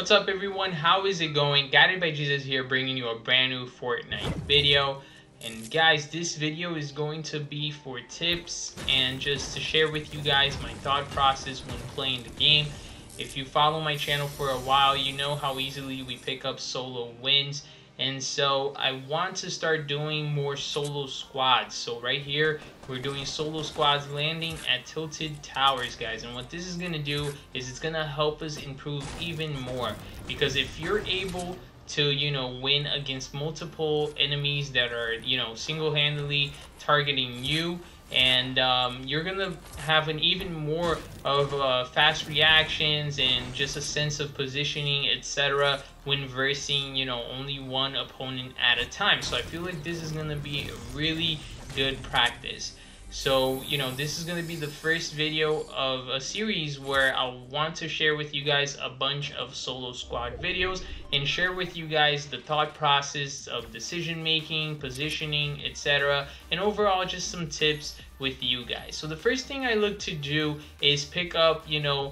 What's up everyone, how is it going? Guided by Jesus here, bringing you a brand new Fortnite video. And guys, this video is going to be for tips and just to share with you guys my thought process when playing the game. If you follow my channel for a while, you know how easily we pick up solo wins. And so I want to start doing more solo squads. So right here, we're doing solo squads landing at tilted towers, guys. And what this is going to do is it's going to help us improve even more. Because if you're able to, win against multiple enemies that are, single-handedly targeting you, and you're gonna have an even more of fast reactions and just a sense of positioning, etc. when versing only one opponent at a time. So I feel like this is gonna be a really good practice. So this is going to be the first video of a series where I'll want to share with you guys a bunch of solo squad videos and share with you guys the thought process of decision making, positioning, etc. and overall just some tips with you guys. So the first thing I look to do is pick up the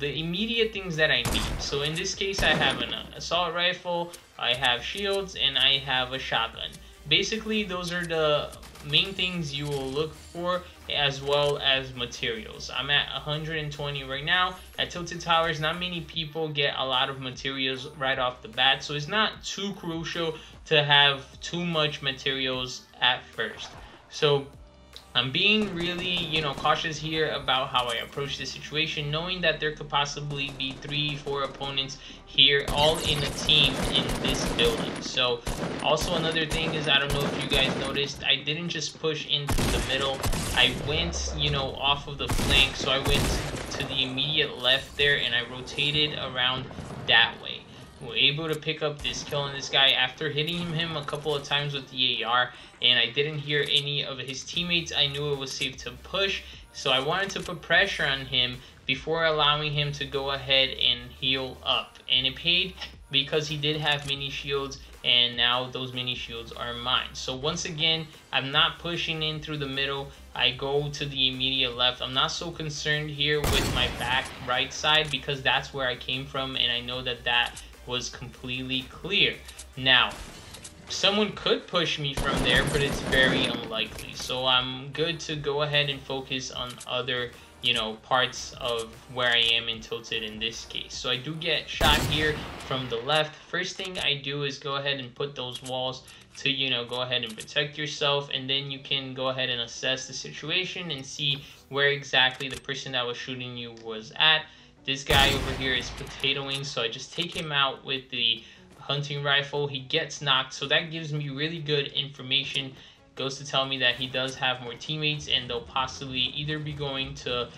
immediate things that I need. So in this case, I have an assault rifle, I have shields, and I have a shotgun. Basically, those are the main things you will look for, as well as materials. I'm at 120 right now. At Tilted Towers, not many people get a lot of materials right off the bat, so it's not too crucial to have too much materials at first. So I'm being really, cautious here about how I approach this situation, knowing that there could possibly be 3-4 opponents here, all in a team in this building. So also another thing is, I don't know if you guys noticed, I didn't just push into the middle. I went, off of the flank. So I went to the immediate left there and I rotated around that way. We're able to pick up this kill on this guy after hitting him a couple of times with the AR, and I didn't hear any of his teammates. I knew it was safe to push, so I wanted to put pressure on him before allowing him to go ahead and heal up. And it paid because he did have mini shields, and now those mini shields are mine. So once again, I'm not pushing in through the middle. I go to the immediate left. I'm not so concerned here with my back right side because that's where I came from, and I know that that was completely clear. Now, someone could push me from there, but it's very unlikely. So I'm good to go ahead and focus on other, parts of where I am in Tilted in this case. So I do get shot here from the left. First thing I do is go ahead and put those walls to, go ahead and protect yourself, and then you can go ahead and assess the situation and see where exactly the person that was shooting you was at. This guy over here is potatoing, so I just take him out with the hunting rifle. He gets knocked, so that gives me really good information. It goes to tell me that he does have more teammates, and they'll possibly either be going to,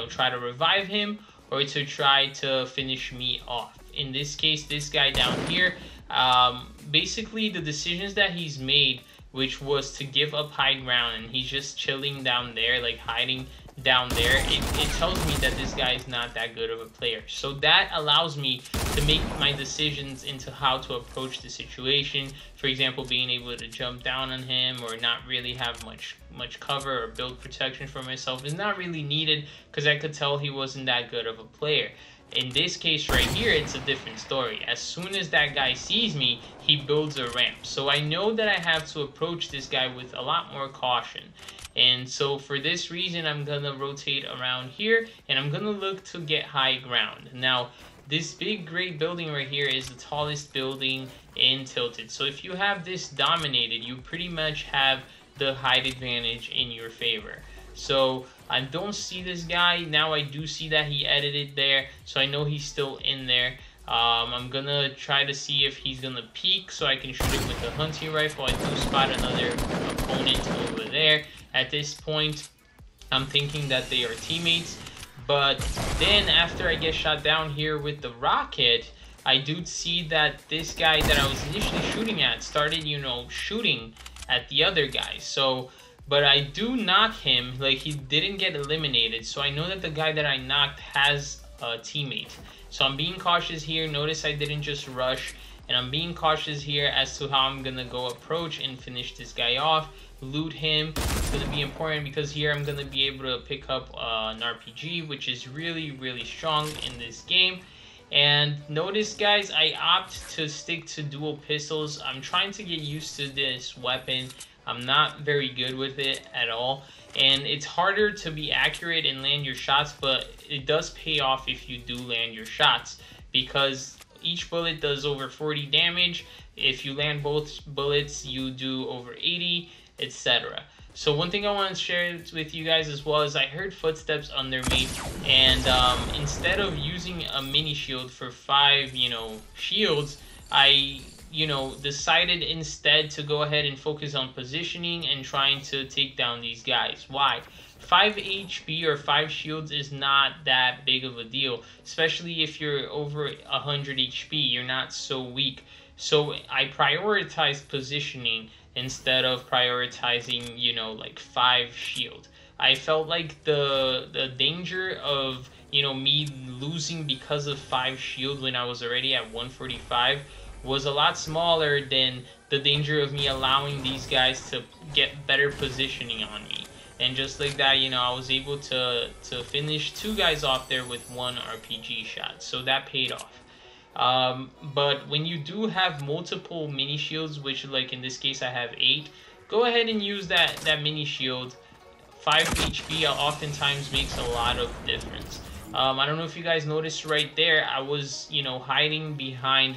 try to revive him or to try to finish me off. In this case, this guy down here, basically the decisions that he's made, which was to give up high ground, and he's just chilling down there, like hiding down there, it tells me that this guy is not that good of a player. So that allows me to make my decisions into how to approach the situation. For example, being able to jump down on him or not really have much cover or build protection for myself is not really needed because I could tell he wasn't that good of a player. In this case right here, it's a different story. As soon as that guy sees me, he builds a ramp. So I know that I have to approach this guy with a lot more caution. And so for this reason, I'm going to rotate around here, and I'm going to look to get high ground. Now, this big great building right here is the tallest building in Tilted. So if you have this dominated, you pretty much have the height advantage in your favor. So I don't see this guy. Now I do see that he edited there, so I know he's still in there. I'm gonna try to see if he's gonna peek so I can shoot him with the hunting rifle. I do spot another opponent over there. At this point, I'm thinking that they are teammates, but then after I get shot down here with the rocket, I do see that this guy that I was initially shooting at started, shooting at the other guy. So, but I do knock him, like he didn't get eliminated, so I know that the guy that I knocked has a teammate. So I'm being cautious here. Notice I didn't just rush, and I'm being cautious here as to how I'm gonna go approach and finish this guy off, loot him. It's gonna be important because here I'm gonna be able to pick up an RPG, which is really strong in this game. And notice, guys, I opt to stick to dual pistols. I'm trying to get used to this weapon. I'm not very good with it at all. And it's harder to be accurate and land your shots, but it does pay off if you do land your shots, because each bullet does over 40 damage. If you land both bullets, you do over 80, etc. So one thing I want to share with you guys as well is I heard footsteps under me, and instead of using a mini shield for 5, shields, I, decided instead to go ahead and focus on positioning and trying to take down these guys. Why? 5 HP or 5 shields is not that big of a deal, especially if you're over 100 HP, you're not so weak. So I prioritized positioning instead of prioritizing, like 5 shield. I felt like the danger of, me losing because of 5 shield when I was already at 145 was a lot smaller than the danger of me allowing these guys to get better positioning on me. And just like that, I was able to finish 2 guys off there with 1 RPG shot. So that paid off. But when you do have multiple mini shields, which like in this case I have 8, go ahead and use that mini shield. 5 HP oftentimes makes a lot of difference. I don't know if you guys noticed right there, I was, hiding behind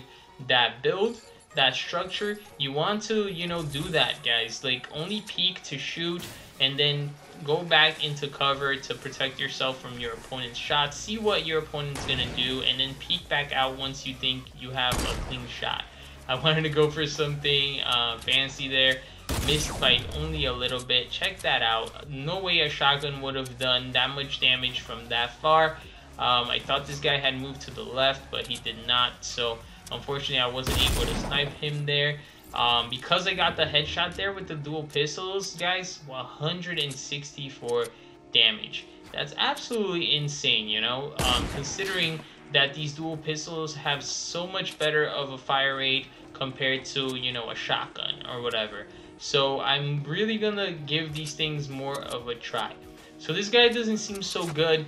that build, that structure. You want to, do that, guys. Like, only peek to shoot, and then go back into cover to protect yourself from your opponent's shots. See what your opponent's gonna do, and then peek back out once you think you have a clean shot. I wanted to go for something fancy there. Missed by only a little bit. Check that out. No way a shotgun would have done that much damage from that far. I thought this guy had moved to the left, but he did not. So unfortunately, I wasn't able to snipe him there. Because I got the headshot there with the dual pistols, guys, 164 damage. That's absolutely insane, considering that these dual pistols have so much better of a fire rate compared to, a shotgun or whatever. So I'm really gonna give these things more of a try. So this guy doesn't seem so good.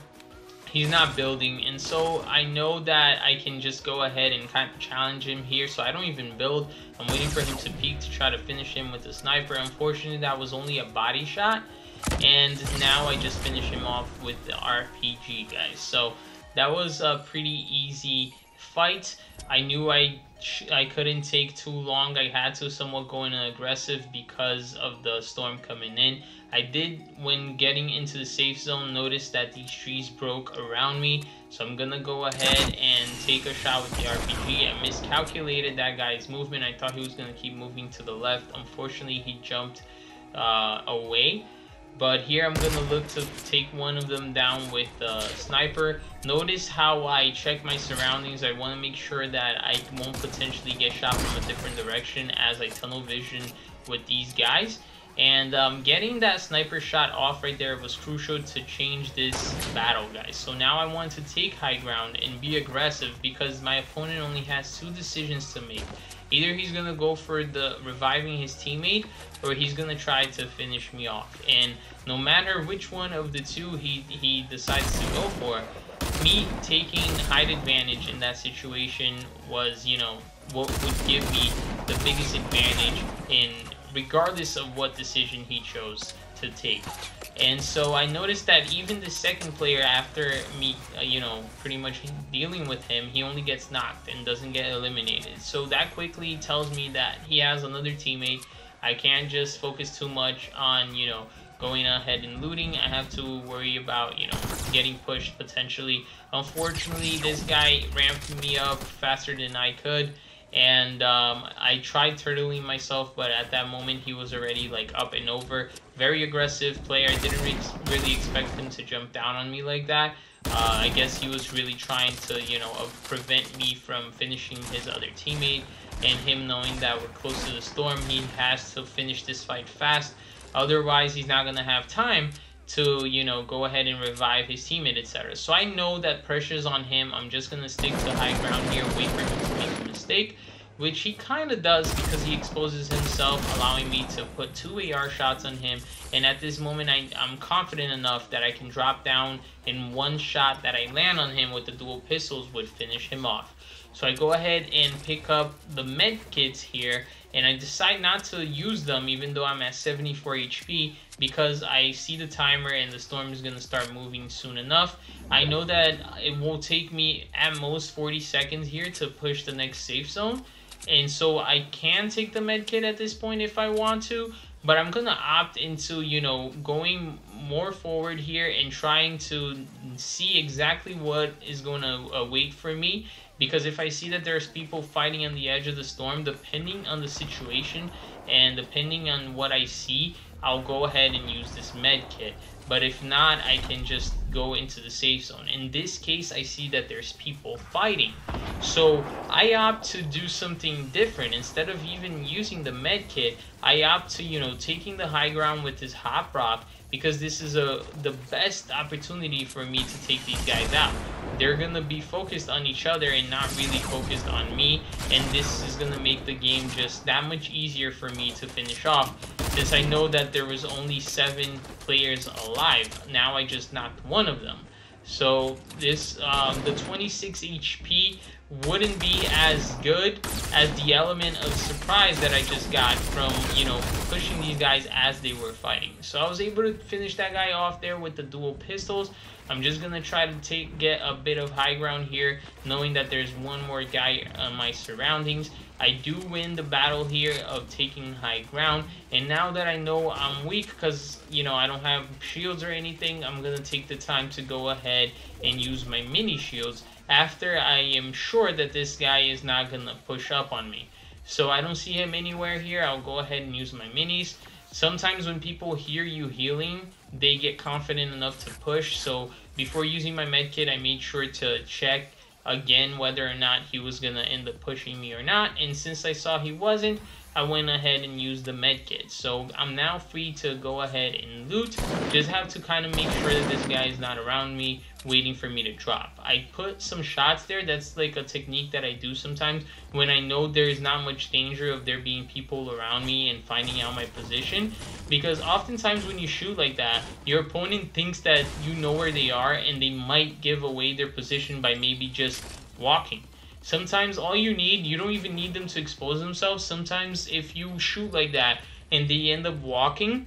He's not building, and so I know that I can just go ahead and kind of challenge him here, so I don't even build. I'm waiting for him to peek to try to finish him with the sniper. Unfortunately, that was only a body shot, and now I just finish him off with the RPG, guys. So that was a pretty easy fight. I knew I couldn't take too long. I had to somewhat go in aggressive because of the storm coming in. I did, when getting into the safe zone, notice that these trees broke around me. So I'm gonna go ahead and take a shot with the RPG. I miscalculated that guy's movement. I thought he was gonna keep moving to the left. Unfortunately, he jumped away. But here I'm gonna look to take one of them down with the sniper. Notice how I check my surroundings. I want to make sure that I won't potentially get shot from a different direction as I tunnel vision with these guys. And getting that sniper shot off right there was crucial to change this battle, guys. So now I want to take high ground and be aggressive because my opponent only has 2 decisions to make. Either he's going to go for the reviving his teammate, or he's going to try to finish me off. And no matter which one of the 2 he decides to go for, me taking height advantage in that situation was, what would give me the biggest advantage in regardless of what decision he chose to take. And so I noticed that even the second player, after me, pretty much dealing with him, he only gets knocked and doesn't get eliminated. So that quickly tells me that he has another teammate. I can't just focus too much on, going ahead and looting. I have to worry about, getting pushed potentially. Unfortunately, this guy ramped me up faster than I could. And I tried turtling myself, but at that moment he was already like up and over. Very aggressive player. I didn't really expect him to jump down on me like that. I guess he was really trying to, prevent me from finishing his other teammate. And him knowing that we're close to the storm, he has to finish this fight fast. Otherwise, he's not gonna have time to, go ahead and revive his teammate, etc. So I know that pressure's on him. I'm just gonna stick to high ground here, wait for him to make a mistake. which he kind of does because he exposes himself, allowing me to put 2 AR shots on him. And at this moment, I'm confident enough that I can drop down, and one shot that I land on him with the dual pistols would finish him off. So I go ahead and pick up the med kits here, and I decide not to use them even though I'm at 74 HP, because I see the timer and the storm is going to start moving soon enough. I know that it will take me at most 40 seconds here to push the next safe zone, and so I can take the med kit at this point if I want to, but I'm gonna opt into, you know, going more forward here and trying to see exactly what is gonna wait for me. Because if I see that there's people fighting on the edge of the storm, depending on the situation and depending on what I see, I'll go ahead and use this med kit. But if not, I can just go into the safe zone. In this case, I see that there's people fighting. So I opt to do something different. Instead of even using the med kit, I opt to, you know, taking the high ground with this hop rock, because this is the best opportunity for me to take these guys out. They're gonna be focused on each other and not really focused on me, and this is gonna make the game just that much easier for me to finish off, since I know that there was only 7 players alive. Now I just knocked one of them. So this the 26 HP wouldn't be as good as the element of surprise that I just got from, you know, pushing these guys as they were fighting. So I was able to finish that guy off there with the dual pistols. I'm just gonna try to get a bit of high ground here, knowing that there's one more guy on my surroundings. I do win the battle here of taking high ground, and now that I know I'm weak because, you know, I don't have shields or anything, I'm gonna take the time to go ahead and use my mini shields after I am sure that this guy is not gonna push up on me. So I don't see him anywhere here. I'll go ahead and use my minis. Sometimes when people hear you healing, they get confident enough to push. So before using my medkit, I made sure to check again whether or not he was gonna end up pushing me or not. And since I saw he wasn't, I went ahead and used the medkit. So I'm now free to go ahead and loot. Just have to kind of make sure that this guy is not around me waiting for me to drop. I put some shots there. That's like a technique that I do sometimes when I know there is not much danger of there being people around me and finding out my position, because oftentimes when you shoot like that, your opponent thinks that you know where they are and they might give away their position by maybe just walking. Sometimes all you need, you don't even need them to expose themselves. Sometimes if you shoot like that and they end up walking,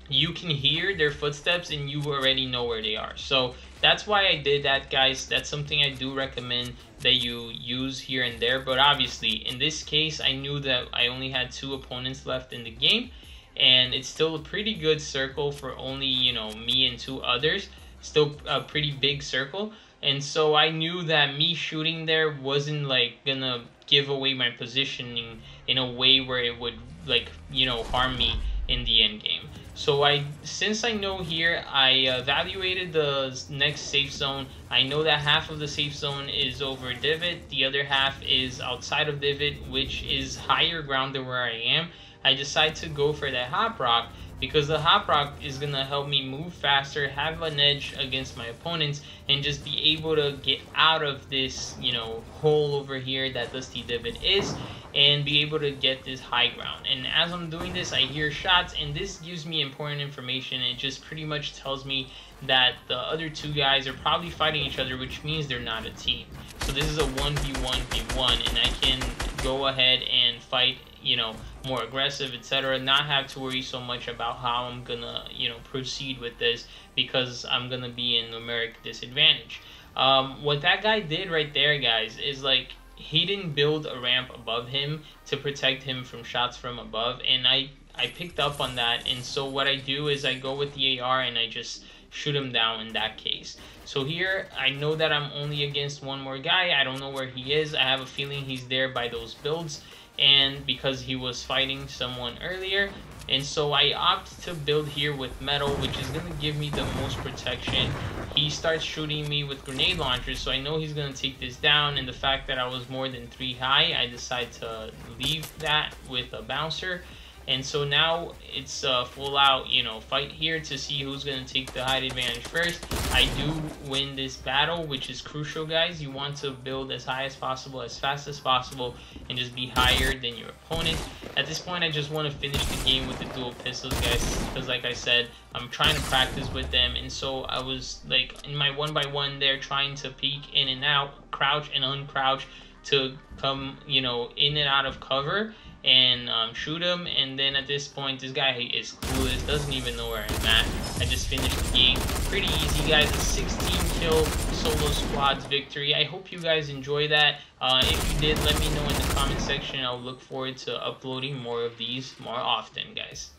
you can hear their footsteps and you already know where they are. So that's why I did that, guys. That's something I do recommend that you use here and there. But obviously, in this case, I knew that I only had 2 opponents left in the game, and it's still a pretty good circle for only, you know, me and 2 others. Still a pretty big circle. And so I knew that me shooting there wasn't like gonna give away my positioning in a way where it would, like, you know, harm me in the end game. So since I know here, I evaluated the next safe zone. I know that half of the safe zone is over divot, the other half is outside of divot, which is higher ground than where I am. I decide to go for that hop rock because the hop rock is gonna help me move faster, have an edge against my opponents, and just be able to get out of this, you know, hole over here that Dusty Divot is, and be able to get this high ground. And as I'm doing this, I hear shots, and this gives me important information. It just pretty much tells me that the other 2 guys are probably fighting each other, which means they're not a team. So this is a 1v1v1, and I can go ahead and fight, you know, more aggressive, etc. Not have to worry so much about how I'm gonna, you know, proceed with this, because I'm gonna be in numeric disadvantage. What that guy did right there, guys, is like he didn't build a ramp above him to protect him from shots from above, and I picked up on that. And so what I do is I go with the AR and I just shoot him down in that case. So here I know that I'm only against 1 more guy. I don't know where he is. I have a feeling he's there by those builds, and because he was fighting someone earlier. And so I opt to build here with metal, which is going to give me the most protection. He starts shooting me with grenade launchers, so I know he's going to take this down. And the fact that I was more than 3 high, I decide to leave that with a bouncer. And so now it's a full out, you know, fight here to see who's going to take the height advantage first. I do win this battle, which is crucial, guys. You want to build as high as possible, as fast as possible, and just be higher than your opponent. At this point, I just want to finish the game with the dual pistols, guys, because like I said, I'm trying to practice with them. And so I was like in my 1x1 there, trying to peek in and out, crouch and uncrouch to come, you know, in and out of cover and shoot him. And then at this point, this guy is clueless, doesn't even know where I'm at. I just finished the game pretty easy, guys. A 16 kill solo squads victory. I hope you guys enjoy that. If you did, let me know in the comment section. I'll look forward to uploading more of these more often, guys.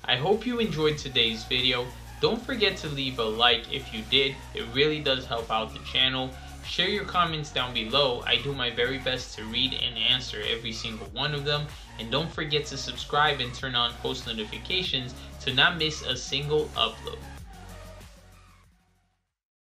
I hope you enjoyed today's video. Don't forget to leave a like if you did. It really does help out the channel. Share your comments down below. I do my very best to read and answer every single one of them. And don't forget to subscribe and turn on post notifications to not miss a single upload.